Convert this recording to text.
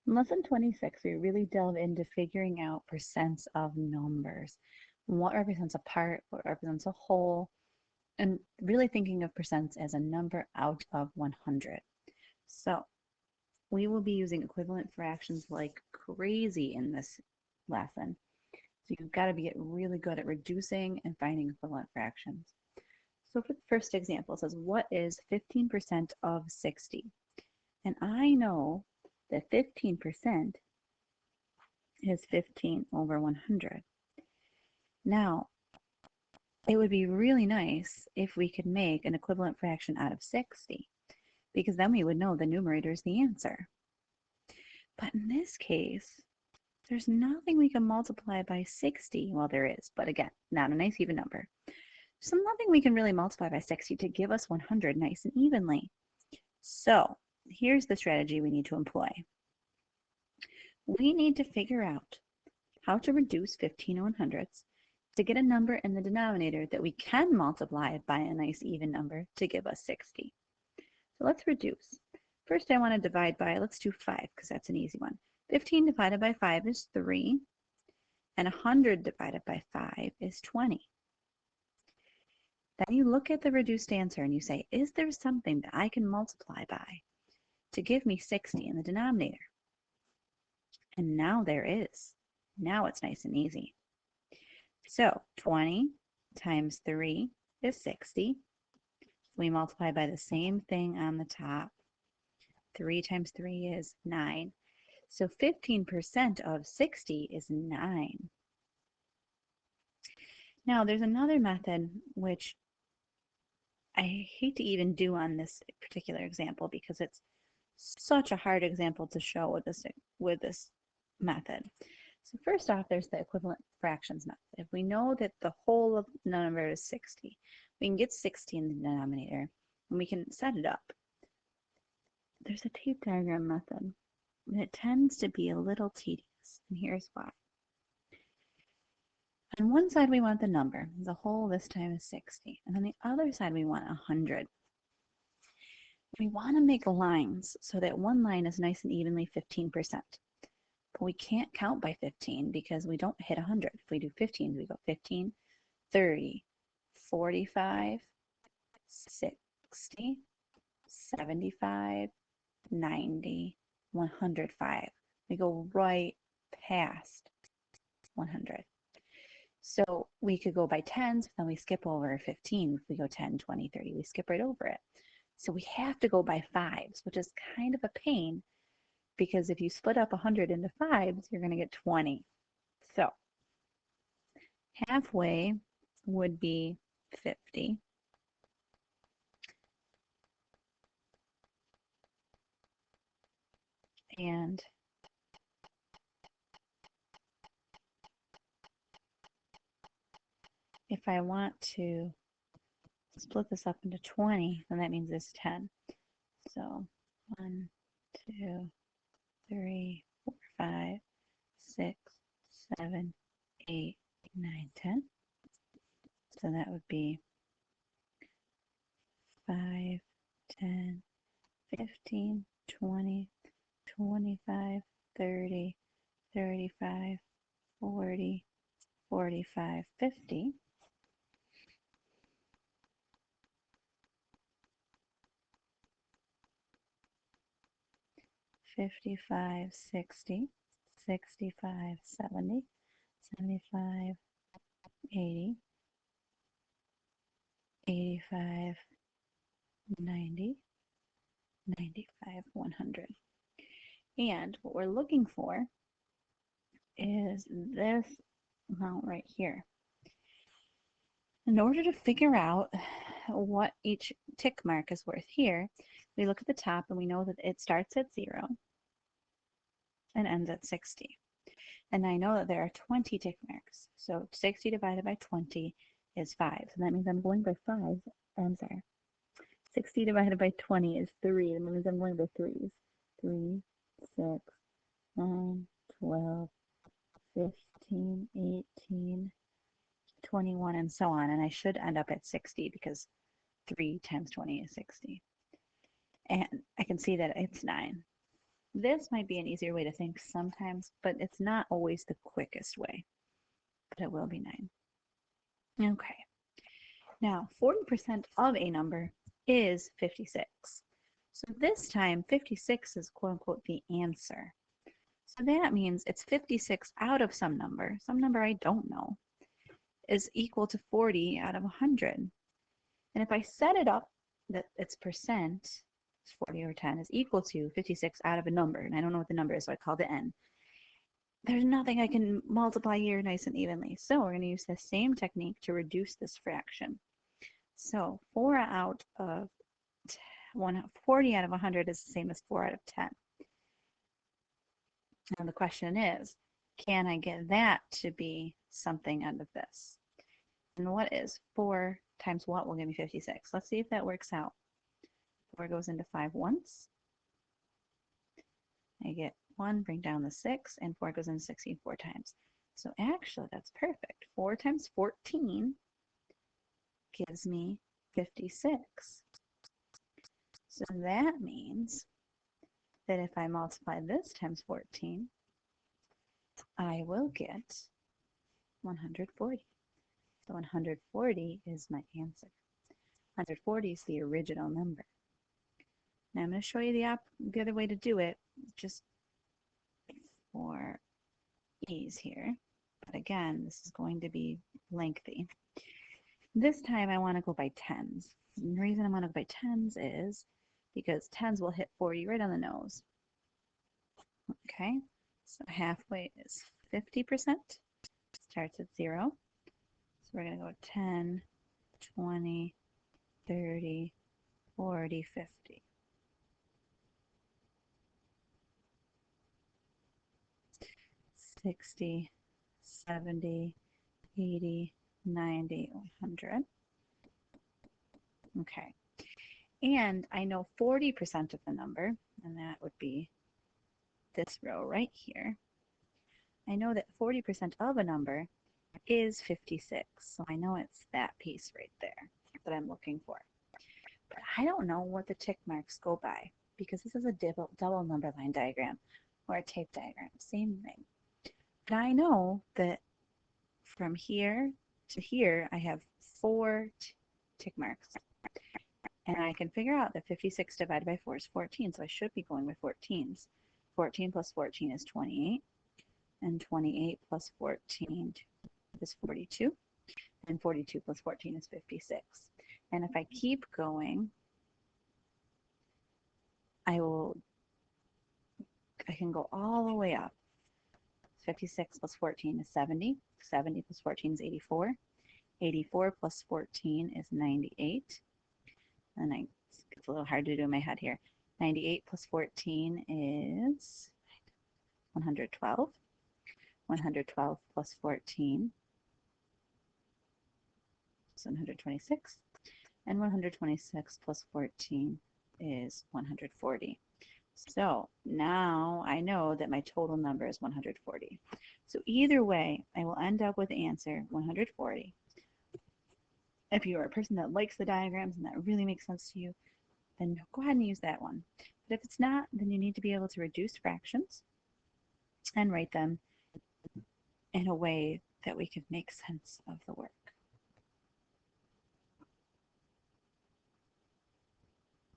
In lesson 26, we really delve into figuring out percents of numbers. What represents a part, what represents a whole, and really thinking of percents as a number out of 100. So we will be using equivalent fractions like crazy in this lesson. So you've got to get really good at reducing and finding equivalent fractions. So for the first example, it says, what is 15% of 60? And I know that 15% is 15 over 100. Now, it would be really nice if we could make an equivalent fraction out of 60, because then we would know the numerator is the answer. But in this case, there's nothing we can multiply by 60. Well, there is, but again, not a nice even number. So nothing we can really multiply by 60 to give us 100 nice and evenly. So here's the strategy we need to employ. We need to figure out how to reduce 15 100ths to get a number in the denominator that we can multiply by a nice even number to give us 60. So let's reduce. First, I want to divide by, let's do 5 because that's an easy one. 15 divided by 5 is 3, and 100 divided by 5 is 20. Then you look at the reduced answer and you say, is there something that I can multiply by to give me 60 in the denominator? And now there is. Now it's nice and easy. So 20 times 3 is 60. We multiply by the same thing on the top. 3 times 3 is 9. So 15% of 60 is 9. Now there's another method which I hate to even do on this particular example because it's such a hard example to show with this method. So first off, there's the equivalent fractions method. If we know that the whole of the number is 60, we can get 60 in the denominator and we can set it up. There's a tape diagram method, and it tends to be a little tedious, and here's why. On one side we want the number, the whole this time is 60, and on the other side we want 100. We want to make lines so that one line is nice and evenly 15%. But we can't count by 15 because we don't hit 100. If we do 15, we go 15, 30, 45, 60, 75, 90, 105. We go right past 100. So we could go by tens, then we skip over 15. If we go 10, 20, 30, we skip right over it. So we have to go by fives, which is kind of a pain because if you split up 100 into fives, you're going to get 20. So halfway would be 50. And if I want to split this up into 20, then that means it's 10. So 1, 2, 3, 4, 5, 6, 7, 8, 9, 10. So that would be 5, 10, 15, 20, 25, 30, 35, 40, 45, 50. 55, 60, 65, 70, 75, 80, 85, 90, 95, 100. And what we're looking for is this amount right here. In order to figure out what each tick mark is worth here, we look at the top and we know that it starts at 0 and ends at 60. And I know that there are 20 tick marks. So 60 divided by 20 is 5. So that means I'm going by 5. I'm sorry. 60 divided by 20 is 3. That means I'm going by 3s. 3, 6, 9, 12, 15, 18, 21, and so on. And I should end up at 60 because 3 times 20 is 60. And I can see that it's 9. This might be an easier way to think sometimes, but it's not always the quickest way, but it will be 9. Okay, now 40% of a number is 56. So this time 56 is quote unquote the answer. So that means it's 56 out of some number I don't know, is equal to 40 out of 100. And if I set it up that its percent, 40 over 10, is equal to 56 out of a number, and I don't know what the number is, so I called it n, there's nothing I can multiply here nice and evenly. So we're going to use the same technique to reduce this fraction. So 40 out of 100 is the same as 4 out of 10. Now the question is, can I get that to be something out of this? And what is 4 times what will give me 56? Let's see if that works out. 4 goes into 5 once. I get 1, bring down the 6, and 4 goes into 16 4 times. So actually, that's perfect. 4 times 14 gives me 56. So that means that if I multiply this times 14, I will get 140. So 140 is my answer. 140 is the original number. Now I'm going to show you the other way to do it, just for ease here. But again, this is going to be lengthy. This time I want to go by tens. And the reason I want to go by tens is because tens will hit 40 right on the nose. Okay, so halfway is 50%. Starts at 0. So we're going to go 10, 20, 30, 40, 50. 60, 70, 80, 90, 100. Okay, and I know 40% of the number, and that would be this row right here. I know that 40% of a number is 56, so I know it's that piece right there that I'm looking for. But I don't know what the tick marks go by, because this is a double number line diagram or a tape diagram, same thing. But I know that from here to here, I have 4 tick marks. And I can figure out that 56 divided by 4 is 14, so I should be going with 14s. 14 plus 14 is 28, and 28 plus 14 is 42, and 42 plus 14 is 56. And if I keep going, I can go all the way up. 56 plus 14 is 70. 70 plus 14 is 84. 84 plus 14 is 98. And it's a little hard to do in my head here. 98 plus 14 is 112. 112 plus 14 is 126. And 126 plus 14 is 140. So now I know that my total number is 140. So either way, I will end up with the answer 140. If you are a person that likes the diagrams and that really makes sense to you, then go ahead and use that one. But if it's not, then you need to be able to reduce fractions and write them in a way that we can make sense of the work.